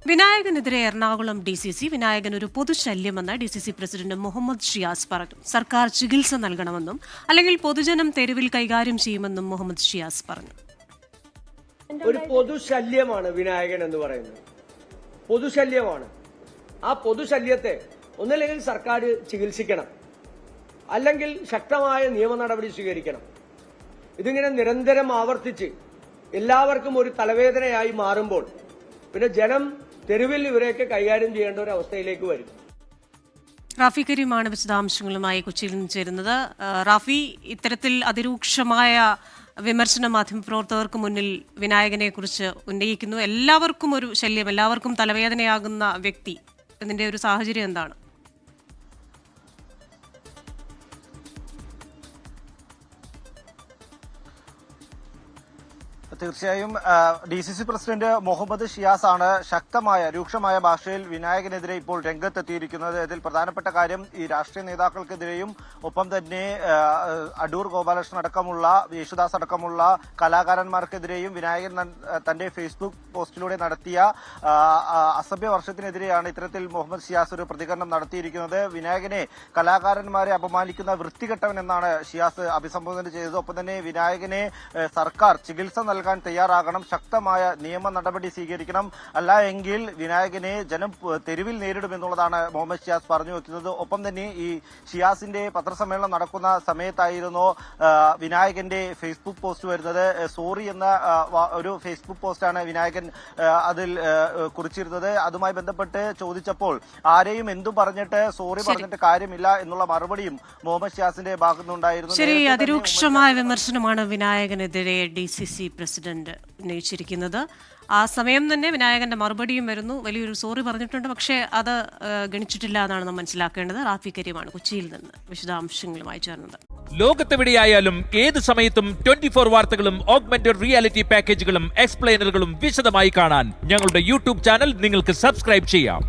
വിനായകനെതിരെ Ernakulam DCC Vinayakan ഒരു പൊതുശല്യമെന്ന് DCC president Muhammad Shiyas പറഞ്ഞു. സർക്കാർ ചികിത്സ നൽകണമെന്നും അല്ലെങ്കിൽ പൊതുജനം തെരുവിൽ കൈകാര്യം ചെയ്യുമെന്നും മുഹമ്മദ് ഷിയാസ് പറഞ്ഞു. ഒരു പൊതുശല്യമാണ് വിനായകൻ എന്ന് പറയുന്നത്. പൊതുശല്യമാണ്. ആ പൊതുശല്യത്തെ ഒന്നില്ലെങ്കിൽ സർക്കാർ ചികിത്സിക്കണം, അല്ലെങ്കിൽ ശക്തമായ നിയമ നടപടി സ്വീകരിക്കണം. ഇതിങ്ങനെ നിരന്തരം ആവർത്തിച്ച് എല്ലാവർക്കും ഒരു തലവേദനയായി മാറുമ്പോൾ പിന്നെ ജനം തെരുവിൽ ഇവരെയൊക്കെ കൈകാര്യം ചെയ്യേണ്ട ഒരു അവസ്ഥയിലേക്ക് വരും. റാഫി കരീമാണ് വിശദാംശങ്ങളുമായി കൊച്ചിയിൽ നിന്ന് ചേരുന്നത്. റാഫി, ഇത്തരത്തിൽ അതിരൂക്ഷമായ വിമർശനം മാധ്യമപ്രവർത്തകർക്ക് മുന്നിൽ വിനായകനെ കുറിച്ച് ഉന്നയിക്കുന്നു. എല്ലാവർക്കും ഒരു ശല്യം, എല്ലാവർക്കും തലവേദനയാകുന്ന വ്യക്തി, ഇതിന്റെ ഒരു സാഹചര്യം എന്താണ്? തീർച്ചയായും DCC പ്രസിഡന്റ് മുഹമ്മദ് ഷിയാസ് ആണ് ശക്തമായ രൂക്ഷമായ ഭാഷയിൽ വിനായകനെതിരെ ഇപ്പോൾ രംഗത്തെത്തിയിരിക്കുന്നത്. ഇതിൽ പ്രധാനപ്പെട്ട കാര്യം ഈ രാഷ്ട്രീയ നേതാക്കൾക്കെതിരെയും ഒപ്പം തന്നെ അടൂർ ഗോപാലകൃഷ്ണൻ അടക്കമുള്ള, യേശുദാസ് അടക്കമുള്ള കലാകാരന്മാർക്കെതിരെയും വിനായകൻ തന്റെ ഫേസ്ബുക്ക് പോസ്റ്റിലൂടെ നടത്തിയ അസഭ്യവർഷത്തിനെതിരെയാണ് ഇത്തരത്തിൽ മുഹമ്മദ് ഷിയാസ് ഒരു പ്രതികരണം നടത്തിയിരിക്കുന്നത്. വിനായകനെ കലാകാരന്മാരെ അപമാനിക്കുന്ന വൃത്തികെട്ടവൻ എന്നാണ് ഷിയാസ് അഭിസംബോധന ചെയ്തത്. ഒപ്പം തന്നെ വിനായകനെ സർക്കാർ ചികിത്സ നൽകാൻ തയ്യാറാകണം, ശക്തമായ നിയമ നടപടി സ്വീകരിക്കണം, അല്ല എങ്കിൽ വിനായകനെ ജനം തെരുവിൽ നേരിടുമെന്നുള്ളതാണ് മുഹമ്മദ് ഷിയാസ് പറഞ്ഞു വെക്കുന്നത്. ഒപ്പം തന്നെ ഈ ഷിയാസിന്റെ പത്രസമ്മേളനം നടക്കുന്ന സമയത്തായിരുന്നു വിനായകന്റെ ഫേസ്ബുക്ക് പോസ്റ്റ് വരുന്നത്. സോറി എന്ന ഒരു ഫേസ്ബുക്ക് പോസ്റ്റാണ് വിനായകൻ അതിൽ കുറിച്ചിരുന്നത്. അതുമായി ബന്ധപ്പെട്ട് ചോദിച്ചപ്പോൾ ആരെയും എന്തും പറഞ്ഞിട്ട് സോറി പറഞ്ഞിട്ട് കാര്യമില്ല എന്നുള്ള മറുപടിയും മുഹമ്മദ് ഷിയാസിന്റെ ഭാഗത്തുനിന്നുണ്ടായിരുന്നു. ശരി, അതിരൂക്ഷമായ വിമർശനമാണ് വിനായകനെതിരെ DCC പ്രസിഡന്റ് ഉന്നയിച്ചിരിക്കുന്നത്. ആ സമയം തന്നെ വിനായകന്റെ മറുപടിയും വരുന്നു. വലിയൊരു സോറി പറഞ്ഞിട്ടുണ്ട്, പക്ഷേ അത് ഗണിച്ചിട്ടില്ല എന്നാണ് നാം മനസ്സിലാക്കേണ്ടത്. റാഫി കരീമാണ് കൊച്ചിയിൽ നിന്ന് വിശദാംശങ്ങളുമായി ചേർന്നത്. ലോകത്തെവിടെയായാലും ഏത് സമയത്തും 24 വാർത്തകളും ഓഗ്മെന്റഡ് റിയാലിറ്റി പാക്കേജുകളും എക്സ്പ്ലെയിനറുകളും വിശദമായി കാണാൻ ഞങ്ങളുടെ YouTube ചാനൽ നിങ്ങൾക്ക് സബ്സ്ക്രൈബ് ചെയ്യാം.